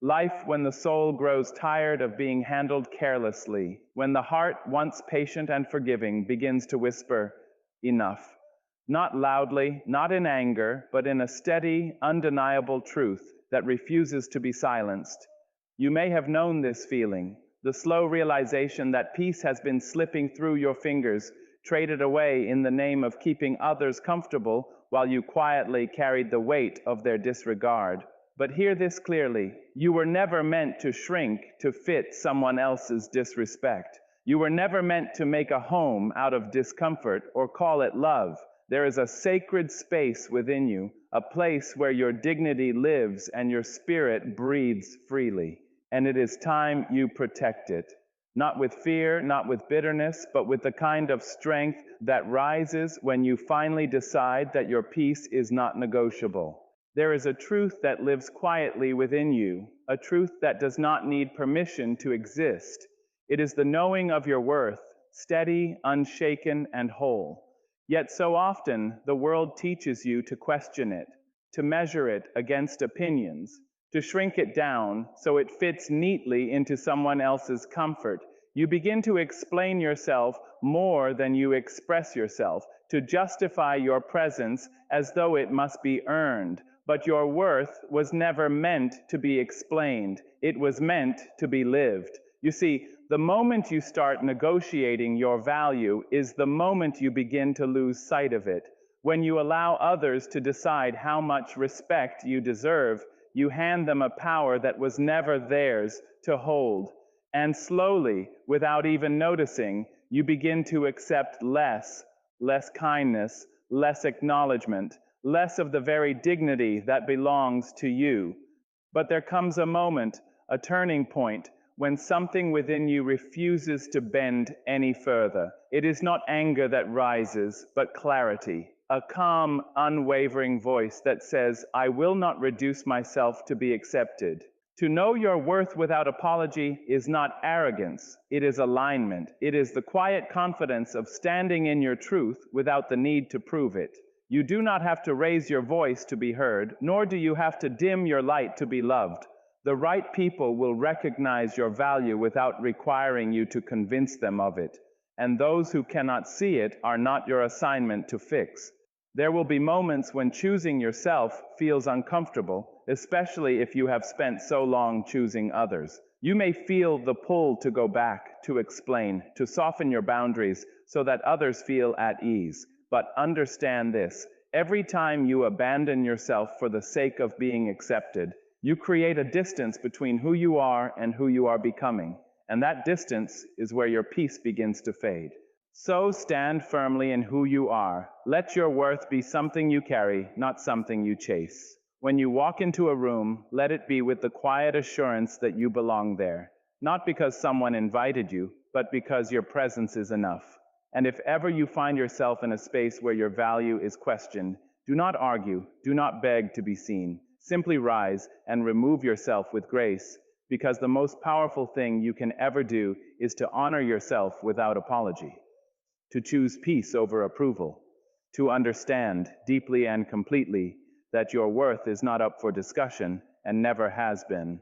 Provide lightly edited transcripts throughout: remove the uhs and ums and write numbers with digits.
Life when the soul grows tired of being handled carelessly, when the heart, once patient and forgiving, begins to whisper, enough. Not loudly, not in anger, but in a steady, undeniable truth that refuses to be silenced. You may have known this feeling, the slow realization that peace has been slipping through your fingers, traded away in the name of keeping others comfortable while you quietly carried the weight of their disregard. But hear this clearly, you were never meant to shrink to fit someone else's disrespect. You were never meant to make a home out of discomfort or call it love. There is a sacred space within you, a place where your dignity lives and your spirit breathes freely. And it is time you protect it. Not with fear, not with bitterness, but with the kind of strength that rises when you finally decide that your peace is not negotiable. There is a truth that lives quietly within you, a truth that does not need permission to exist. It is the knowing of your worth, steady, unshaken, and whole. Yet so often, the world teaches you to question it, to measure it against opinions, to shrink it down so it fits neatly into someone else's comfort. You begin to explain yourself more than you express yourself, to justify your presence as though it must be earned. But your worth was never meant to be explained. It was meant to be lived. You see, the moment you start negotiating your value is the moment you begin to lose sight of it. When you allow others to decide how much respect you deserve, you hand them a power that was never theirs to hold. And slowly, without even noticing, you begin to accept less kindness, less acknowledgement, less of the very dignity that belongs to you. But there comes a moment, a turning point, when something within you refuses to bend any further. It is not anger that rises, but clarity. A calm, unwavering voice that says, I will not reduce myself to be accepted. To know your worth without apology is not arrogance, it is alignment. It is the quiet confidence of standing in your truth without the need to prove it. You do not have to raise your voice to be heard, nor do you have to dim your light to be loved. The right people will recognize your value without requiring you to convince them of it. And those who cannot see it are not your assignment to fix. There will be moments when choosing yourself feels uncomfortable, especially if you have spent so long choosing others. You may feel the pull to go back, to explain, to soften your boundaries so that others feel at ease. But understand this, every time you abandon yourself for the sake of being accepted, you create a distance between who you are and who you are becoming. And that distance is where your peace begins to fade. So stand firmly in who you are. Let your worth be something you carry, not something you chase. When you walk into a room, let it be with the quiet assurance that you belong there, not because someone invited you, but because your presence is enough. And if ever you find yourself in a space where your value is questioned, do not argue, do not beg to be seen. Simply rise and remove yourself with grace, because the most powerful thing you can ever do is to honor yourself without apology. To choose peace over approval, to understand deeply and completely that your worth is not up for discussion and never has been.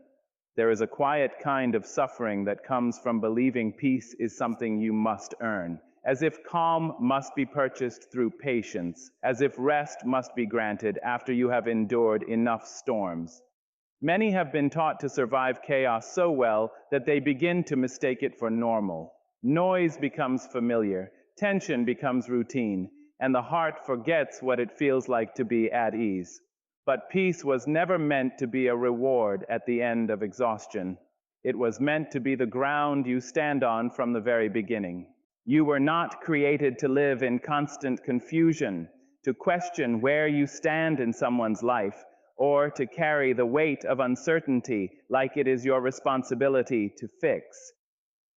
There is a quiet kind of suffering that comes from believing peace is something you must earn, as if calm must be purchased through patience, as if rest must be granted after you have endured enough storms. Many have been taught to survive chaos so well that they begin to mistake it for normal. Noise becomes familiar. Tension becomes routine, and the heart forgets what it feels like to be at ease. But peace was never meant to be a reward at the end of exhaustion. It was meant to be the ground you stand on from the very beginning. You were not created to live in constant confusion, to question where you stand in someone's life, or to carry the weight of uncertainty like it is your responsibility to fix.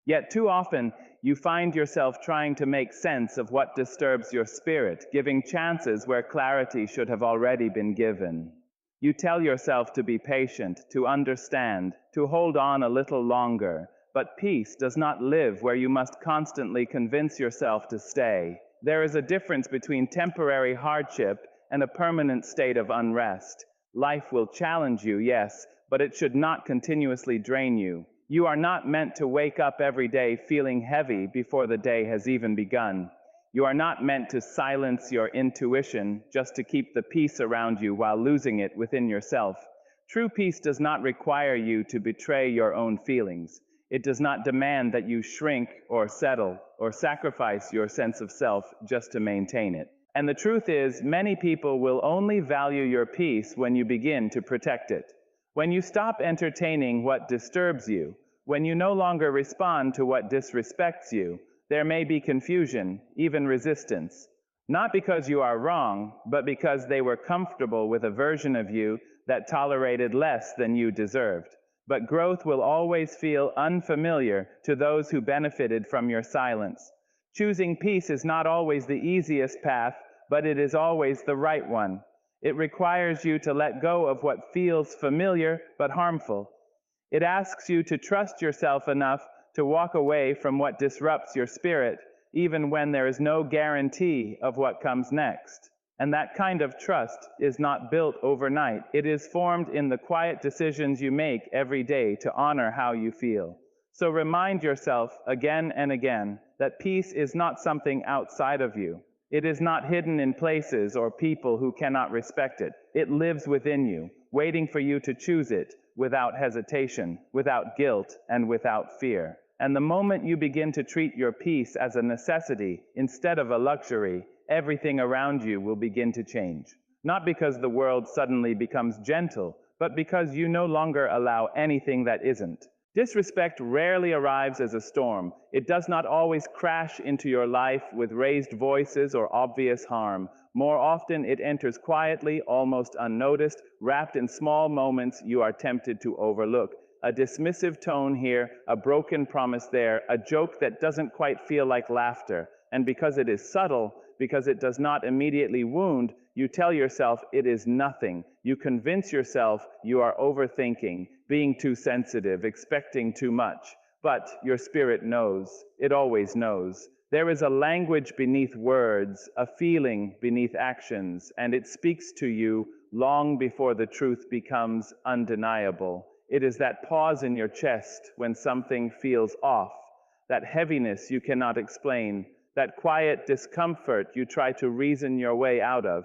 Yet too often, you find yourself trying to make sense of what disturbs your spirit, giving chances where clarity should have already been given. You tell yourself to be patient, to understand, to hold on a little longer, but peace does not live where you must constantly convince yourself to stay. There is a difference between temporary hardship and a permanent state of unrest. Life will challenge you, yes, but it should not continuously drain you. You are not meant to wake up every day feeling heavy before the day has even begun. You are not meant to silence your intuition just to keep the peace around you while losing it within yourself. True peace does not require you to betray your own feelings. It does not demand that you shrink or settle or sacrifice your sense of self just to maintain it. And the truth is, many people will only value your peace when you begin to protect it. When you stop entertaining what disturbs you, when you no longer respond to what disrespects you, there may be confusion, even resistance. Not because you are wrong, but because they were comfortable with a version of you that tolerated less than you deserved. But growth will always feel unfamiliar to those who benefited from your silence. Choosing peace is not always the easiest path, but it is always the right one. It requires you to let go of what feels familiar but harmful. It asks you to trust yourself enough to walk away from what disrupts your spirit, even when there is no guarantee of what comes next. And that kind of trust is not built overnight. It is formed in the quiet decisions you make every day to honor how you feel. So remind yourself again and again that peace is not something outside of you. It is not hidden in places or people who cannot respect it. It lives within you, waiting for you to choose it without hesitation, without guilt, and without fear. And the moment you begin to treat your peace as a necessity instead of a luxury, everything around you will begin to change. Not because the world suddenly becomes gentle, but because you no longer allow anything that isn't. Disrespect rarely arrives as a storm. It does not always crash into your life with raised voices or obvious harm. More often, it enters quietly, almost unnoticed, wrapped in small moments you are tempted to overlook. A dismissive tone here, a broken promise there, a joke that doesn't quite feel like laughter. And because it is subtle, because it does not immediately wound, you tell yourself it is nothing. You convince yourself you are overthinking, being too sensitive, expecting too much. But your spirit knows. It always knows. There is a language beneath words, a feeling beneath actions, and it speaks to you long before the truth becomes undeniable. It is that pause in your chest when something feels off, that heaviness you cannot explain, that quiet discomfort you try to reason your way out of.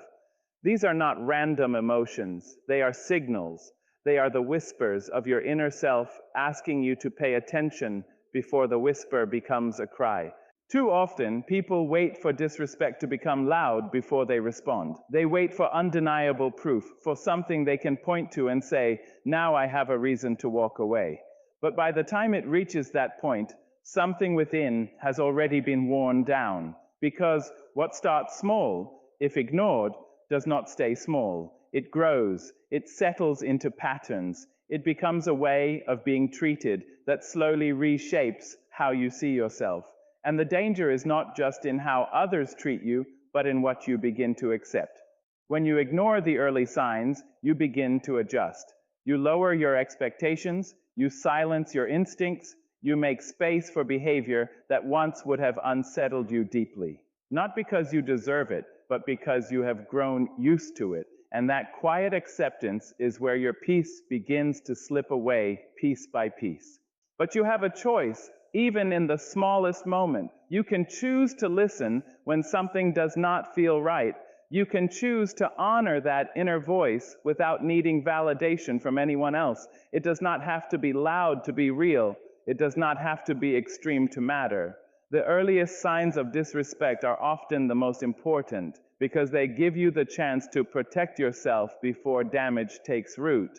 These are not random emotions. They are signals. They are the whispers of your inner self asking you to pay attention before the whisper becomes a cry. Too often, people wait for disrespect to become loud before they respond. They wait for undeniable proof, for something they can point to and say, "Now I have a reason to walk away." But by the time it reaches that point, something within has already been worn down, because what starts small, if ignored, does not stay small. It grows, it settles into patterns, it becomes a way of being treated that slowly reshapes how you see yourself. And the danger is not just in how others treat you, but in what you begin to accept. When you ignore the early signs, you begin to adjust. You lower your expectations, you silence your instincts, you make space for behavior that once would have unsettled you deeply. Not because you deserve it, but because you have grown used to it. And that quiet acceptance is where your peace begins to slip away piece by piece. But you have a choice, even in the smallest moment. You can choose to listen when something does not feel right. You can choose to honor that inner voice without needing validation from anyone else. It does not have to be loud to be real. It does not have to be extreme to matter. The earliest signs of disrespect are often the most important because they give you the chance to protect yourself before damage takes root.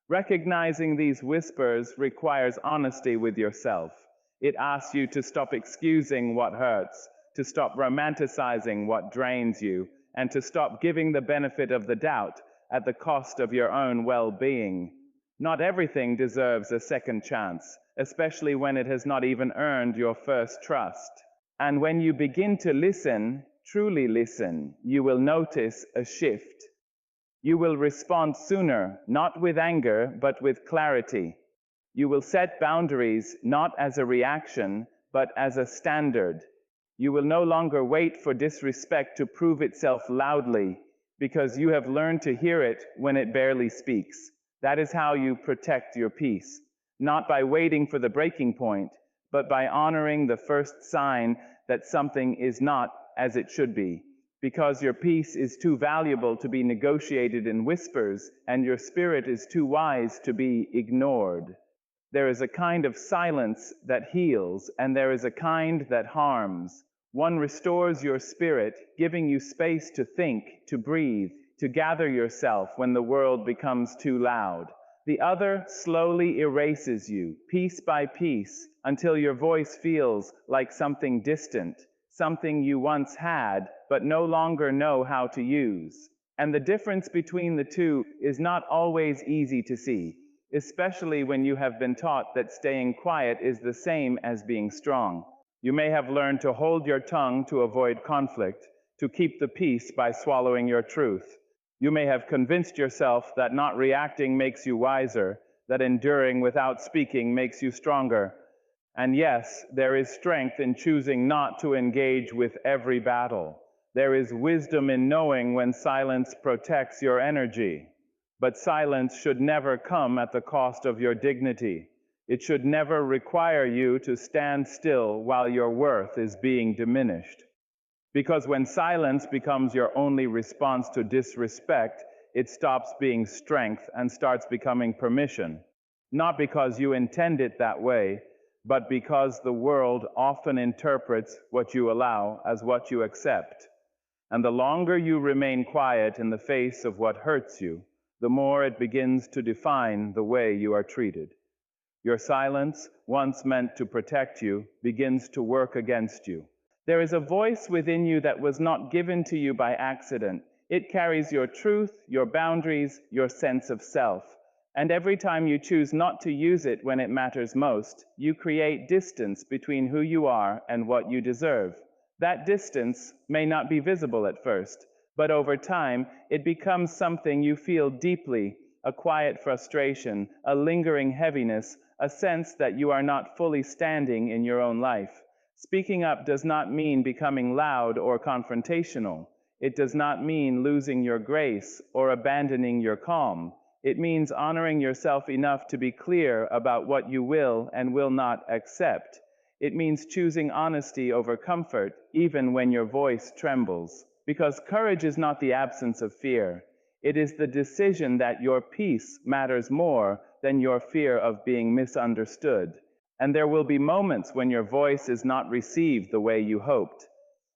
Recognizing these whispers requires honesty with yourself. It asks you to stop excusing what hurts, to stop romanticizing what drains you, and to stop giving the benefit of the doubt at the cost of your own well-being. Not everything deserves a second chance, especially when it has not even earned your first trust. And when you begin to listen, truly listen, you will notice a shift. You will respond sooner, not with anger, but with clarity. You will set boundaries not as a reaction, but as a standard. You will no longer wait for disrespect to prove itself loudly, because you have learned to hear it when it barely speaks. That is how you protect your peace, not by waiting for the breaking point, but by honoring the first sign that something is not as it should be. Because your peace is too valuable to be negotiated in whispers, and your spirit is too wise to be ignored. There is a kind of silence that heals, and there is a kind that harms. One restores your spirit, giving you space to think, to breathe, to gather yourself when the world becomes too loud. The other slowly erases you, piece by piece, until your voice feels like something distant, something you once had, but no longer know how to use. And the difference between the two is not always easy to see, especially when you have been taught that staying quiet is the same as being strong. You may have learned to hold your tongue to avoid conflict, to keep the peace by swallowing your truth. You may have convinced yourself that not reacting makes you wiser, that enduring without speaking makes you stronger. And yes, there is strength in choosing not to engage with every battle. There is wisdom in knowing when silence protects your energy. But silence should never come at the cost of your dignity. It should never require you to stand still while your worth is being diminished. Because when silence becomes your only response to disrespect, it stops being strength and starts becoming permission. Not because you intend it that way, but because the world often interprets what you allow as what you accept. And the longer you remain quiet in the face of what hurts you, the more it begins to define the way you are treated. Your silence, once meant to protect you, begins to work against you. There is a voice within you that was not given to you by accident. It carries your truth, your boundaries, your sense of self. And every time you choose not to use it when it matters most, you create distance between who you are and what you deserve. That distance may not be visible at first, but over time, it becomes something you feel deeply, a quiet frustration, a lingering heaviness, a sense that you are not fully standing in your own life. Speaking up does not mean becoming loud or confrontational. It does not mean losing your grace or abandoning your calm. It means honoring yourself enough to be clear about what you will and will not accept. It means choosing honesty over comfort, even when your voice trembles. Because courage is not the absence of fear. It is the decision that your peace matters more than your fear of being misunderstood. And there will be moments when your voice is not received the way you hoped.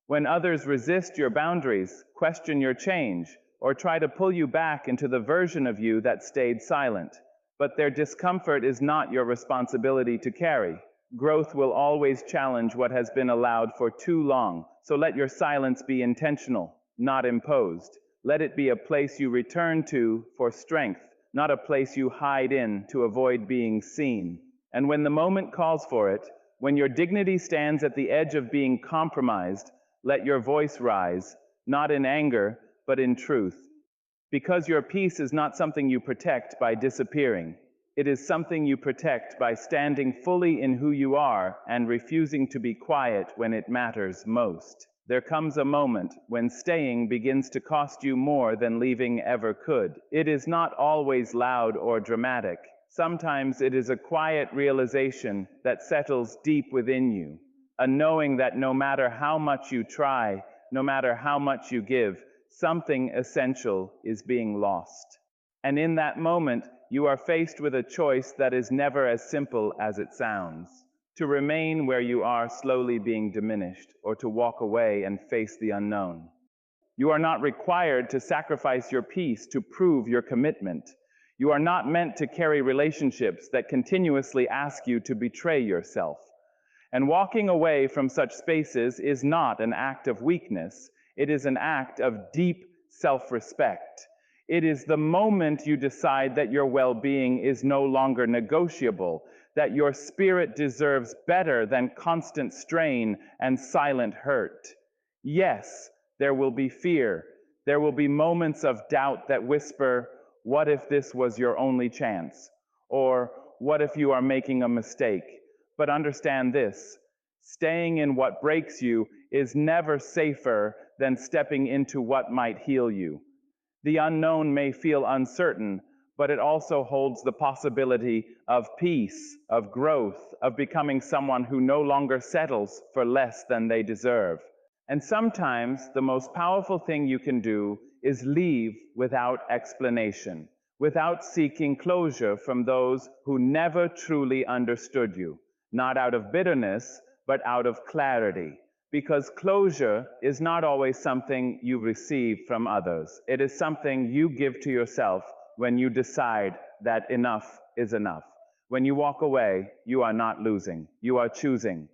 When others resist your boundaries, question your change, or try to pull you back into the version of you that stayed silent. But their discomfort is not your responsibility to carry. Growth will always challenge what has been allowed for too long, so let your silence be intentional, not imposed. Let it be a place you return to for strength, not a place you hide in to avoid being seen. And when the moment calls for it, when your dignity stands at the edge of being compromised, let your voice rise, not in anger, but in truth. Because your peace is not something you protect by disappearing. It is something you protect by standing fully in who you are and refusing to be quiet when it matters most. There comes a moment when staying begins to cost you more than leaving ever could. It is not always loud or dramatic. Sometimes it is a quiet realization that settles deep within you, a knowing that no matter how much you try, no matter how much you give, something essential is being lost. And in that moment, you are faced with a choice that is never as simple as it sounds. To remain where you are slowly being diminished, or to walk away and face the unknown. You are not required to sacrifice your peace to prove your commitment. You are not meant to carry relationships that continuously ask you to betray yourself. And walking away from such spaces is not an act of weakness. It is an act of deep self-respect. It is the moment you decide that your well-being is no longer negotiable, that your spirit deserves better than constant strain and silent hurt. Yes, there will be fear. There will be moments of doubt that whisper, "What if this was your only chance?" Or, "What if you are making a mistake?" But understand this, staying in what breaks you is never safer than stepping into what might heal you. The unknown may feel uncertain, but it also holds the possibility of peace, of growth, of becoming someone who no longer settles for less than they deserve. And sometimes the most powerful thing you can do is leave without explanation, without seeking closure from those who never truly understood you, not out of bitterness, but out of clarity. Because closure is not always something you receive from others. It is something you give to yourself when you decide that enough is enough. When you walk away, you are not losing. You are choosing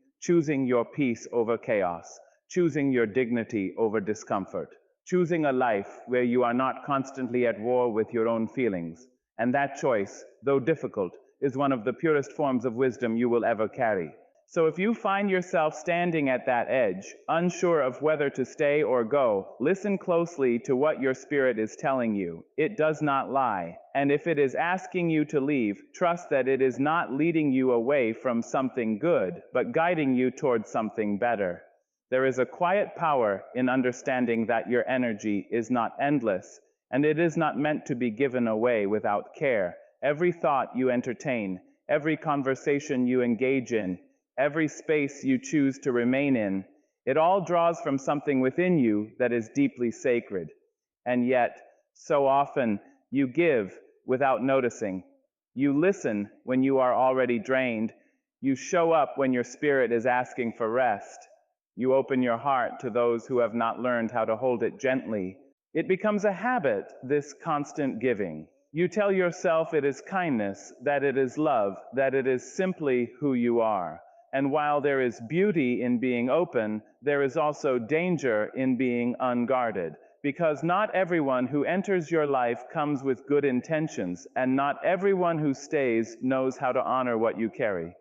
your peace over chaos, choosing your dignity over discomfort, choosing a life where you are not constantly at war with your own feelings. And that choice, though difficult, is one of the purest forms of wisdom you will ever carry. So if you find yourself standing at that edge, unsure of whether to stay or go, listen closely to what your spirit is telling you. It does not lie. And if it is asking you to leave, trust that it is not leading you away from something good, but guiding you towards something better. There is a quiet power in understanding that your energy is not endless, and it is not meant to be given away without care. Every thought you entertain, every conversation you engage in, every space you choose to remain in, it all draws from something within you that is deeply sacred. And yet, so often, you give without noticing. You listen when you are already drained. You show up when your spirit is asking for rest. You open your heart to those who have not learned how to hold it gently. It becomes a habit, this constant giving. You tell yourself it is kindness, that it is love, that it is simply who you are. And while there is beauty in being open, there is also danger in being unguarded. Because not everyone who enters your life comes with good intentions, and not everyone who stays knows how to honor what you carry.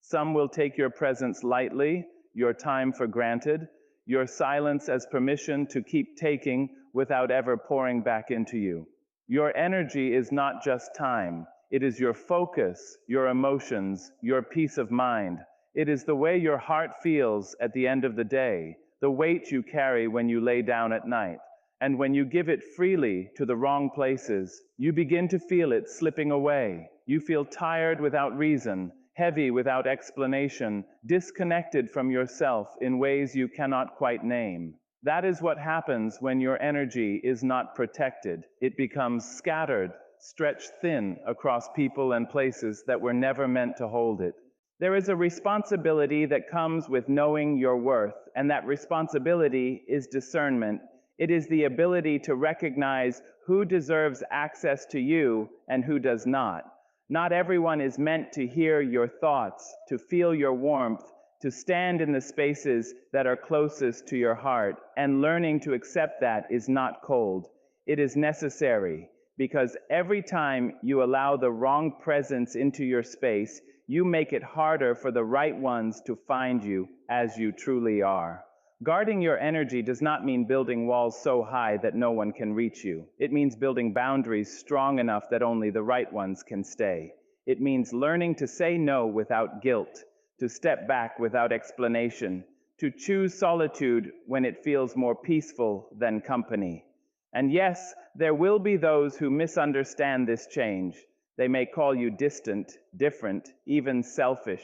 Some will take your presence lightly, your time for granted, your silence as permission to keep taking without ever pouring back into you. Your energy is not just time. It is your focus, your emotions, your peace of mind. It is the way your heart feels at the end of the day, the weight you carry when you lay down at night. And when you give it freely to the wrong places, you begin to feel it slipping away. You feel tired without reason, heavy without explanation, disconnected from yourself in ways you cannot quite name. That is what happens when your energy is not protected. It becomes scattered, stretched thin across people and places that were never meant to hold it. There is a responsibility that comes with knowing your worth, and that responsibility is discernment. It is the ability to recognize who deserves access to you and who does not. Not everyone is meant to hear your thoughts, to feel your warmth, to stand in the spaces that are closest to your heart, and learning to accept that is not cold. It is necessary, because every time you allow the wrong presence into your space, you make it harder for the right ones to find you as you truly are. Guarding your energy does not mean building walls so high that no one can reach you. It means building boundaries strong enough that only the right ones can stay. It means learning to say no without guilt, to step back without explanation, to choose solitude when it feels more peaceful than company. And yes, there will be those who misunderstand this change. They may call you distant, different, even selfish.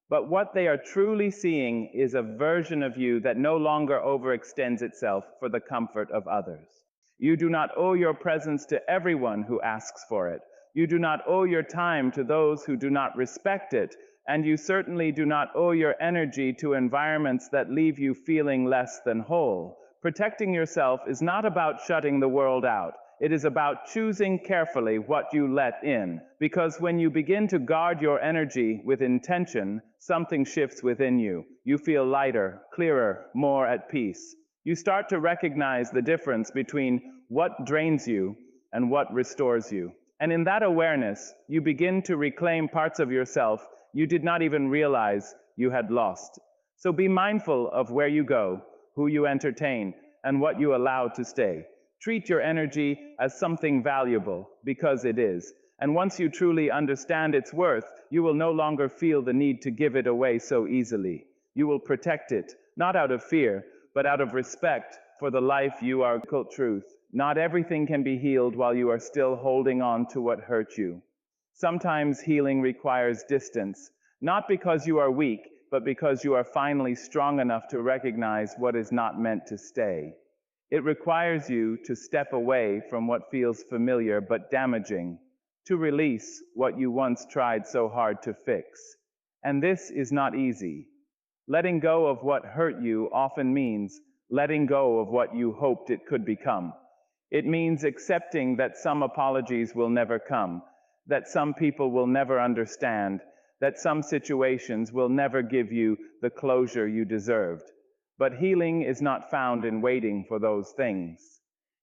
But what they are truly seeing is a version of you that no longer overextends itself for the comfort of others. You do not owe your presence to everyone who asks for it. You do not owe your time to those who do not respect it. And you certainly do not owe your energy to environments that leave you feeling less than whole. Protecting yourself is not about shutting the world out. It is about choosing carefully what you let in. Because when you begin to guard your energy with intention, something shifts within you. You feel lighter, clearer, more at peace. You start to recognize the difference between what drains you and what restores you. And in that awareness, you begin to reclaim parts of yourself you did not even realize you had lost. So be mindful of where you go, who you entertain, and what you allow to stay. Treat your energy as something valuable, because it is. And once you truly understand its worth, you will no longer feel the need to give it away so easily. You will protect it, not out of fear, but out of respect for the life you are. Truth. Not everything can be healed while you are still holding on to what hurt you. Sometimes healing requires distance, not because you are weak, but because you are finally strong enough to recognize what is not meant to stay. It requires you to step away from what feels familiar but damaging, to release what you once tried so hard to fix. And this is not easy. Letting go of what hurt you often means letting go of what you hoped it could become. It means accepting that some apologies will never come, that some people will never understand, that some situations will never give you the closure you deserved. But healing is not found in waiting for those things.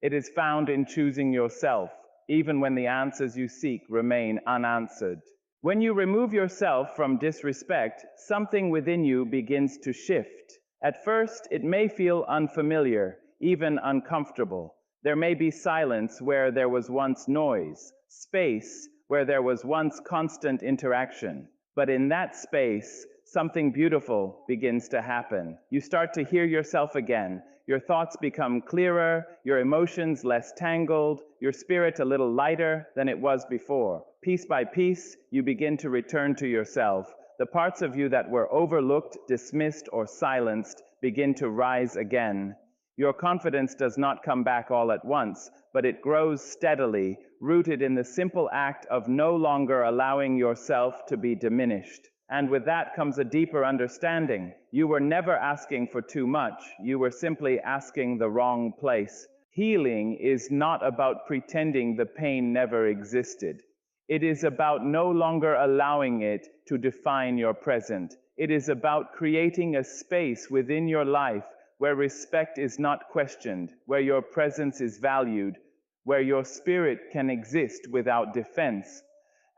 It is found in choosing yourself, even when the answers you seek remain unanswered. When you remove yourself from disrespect, something within you begins to shift. At first, it may feel unfamiliar, even uncomfortable. There may be silence where there was once noise, space where there was once constant interaction. But in that space, something beautiful begins to happen. You start to hear yourself again. Your thoughts become clearer, your emotions less tangled, your spirit a little lighter than it was before. Piece by piece, you begin to return to yourself. The parts of you that were overlooked, dismissed, or silenced begin to rise again. Your confidence does not come back all at once, but it grows steadily, rooted in the simple act of no longer allowing yourself to be diminished. And with that comes a deeper understanding. You were never asking for too much. You were simply asking the wrong place. Healing is not about pretending the pain never existed. It is about no longer allowing it to define your present. It is about creating a space within your life where respect is not questioned, where your presence is valued, where your spirit can exist without defense.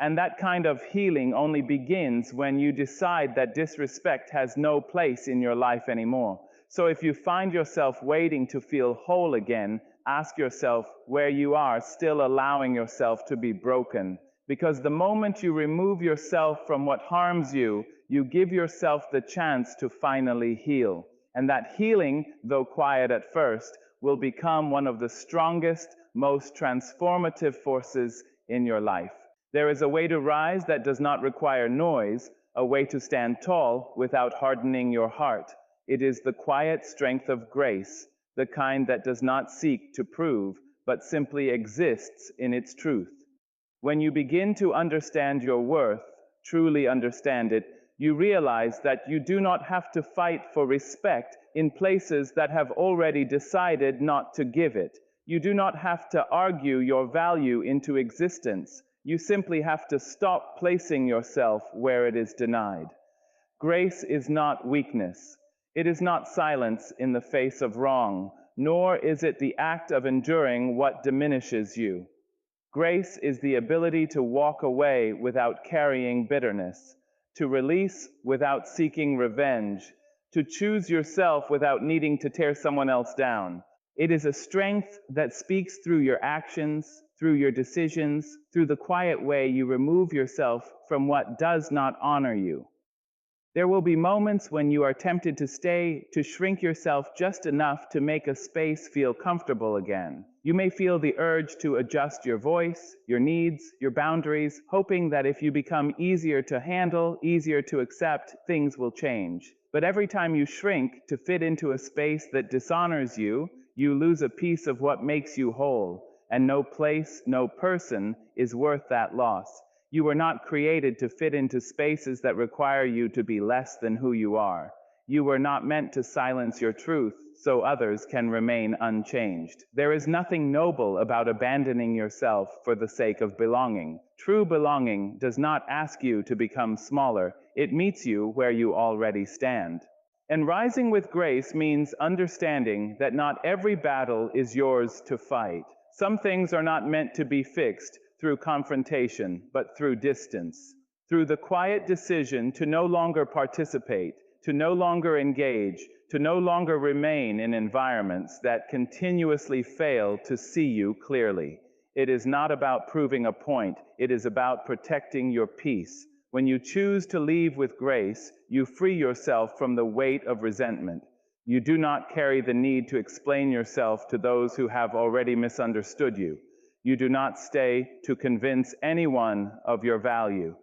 And that kind of healing only begins when you decide that disrespect has no place in your life anymore. So if you find yourself waiting to feel whole again, ask yourself where you are still allowing yourself to be broken. Because the moment you remove yourself from what harms you, you give yourself the chance to finally heal. And that healing, though quiet at first, will become one of the strongest, most transformative forces in your life. There is a way to rise that does not require noise, a way to stand tall without hardening your heart. It is the quiet strength of grace, the kind that does not seek to prove, but simply exists in its truth. When you begin to understand your worth, truly understand it, you realize that you do not have to fight for respect in places that have already decided not to give it. You do not have to argue your value into existence. You simply have to stop placing yourself where it is denied. Grace is not weakness. It is not silence in the face of wrong, nor is it the act of enduring what diminishes you. Grace is the ability to walk away without carrying bitterness, to release without seeking revenge, to choose yourself without needing to tear someone else down. It is a strength that speaks through your actions, through your decisions, through the quiet way you remove yourself from what does not honor you. There will be moments when you are tempted to stay, to shrink yourself just enough to make a space feel comfortable again. You may feel the urge to adjust your voice, your needs, your boundaries, hoping that if you become easier to handle, easier to accept, things will change. But every time you shrink to fit into a space that dishonors you, you lose a piece of what makes you whole, and no place, no person is worth that loss. You were not created to fit into spaces that require you to be less than who you are. You were not meant to silence your truth so others can remain unchanged. There is nothing noble about abandoning yourself for the sake of belonging. True belonging does not ask you to become smaller. It meets you where you already stand. And rising with grace means understanding that not every battle is yours to fight. Some things are not meant to be fixed through confrontation, but through distance, through the quiet decision to no longer participate, to no longer engage, to no longer remain in environments that continuously fail to see you clearly. It is not about proving a point, it is about protecting your peace. When you choose to leave with grace, you free yourself from the weight of resentment. You do not carry the need to explain yourself to those who have already misunderstood you. You do not stay to convince anyone of your value.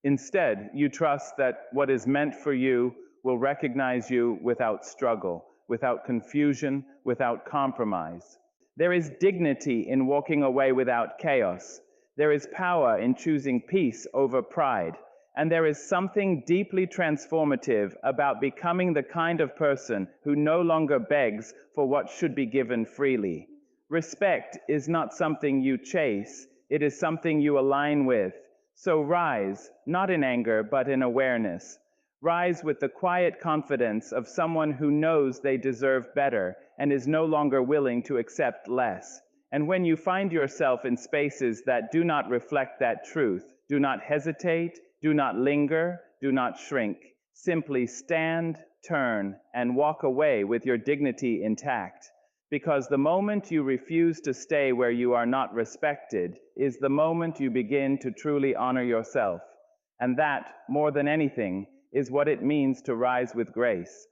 Instead, you trust that what is meant for you will recognize you without struggle, without confusion, without compromise. There is dignity in walking away without chaos. There is power in choosing peace over pride. And there is something deeply transformative about becoming the kind of person who no longer begs for what should be given freely. Respect is not something you chase, it is something you align with. So rise, not in anger, but in awareness. Rise with the quiet confidence of someone who knows they deserve better and is no longer willing to accept less. And when you find yourself in spaces that do not reflect that truth, do not hesitate, do not linger, do not shrink. Simply stand, turn, and walk away with your dignity intact. Because the moment you refuse to stay where you are not respected is the moment you begin to truly honor yourself. And that, more than anything, is what it means to rise with grace.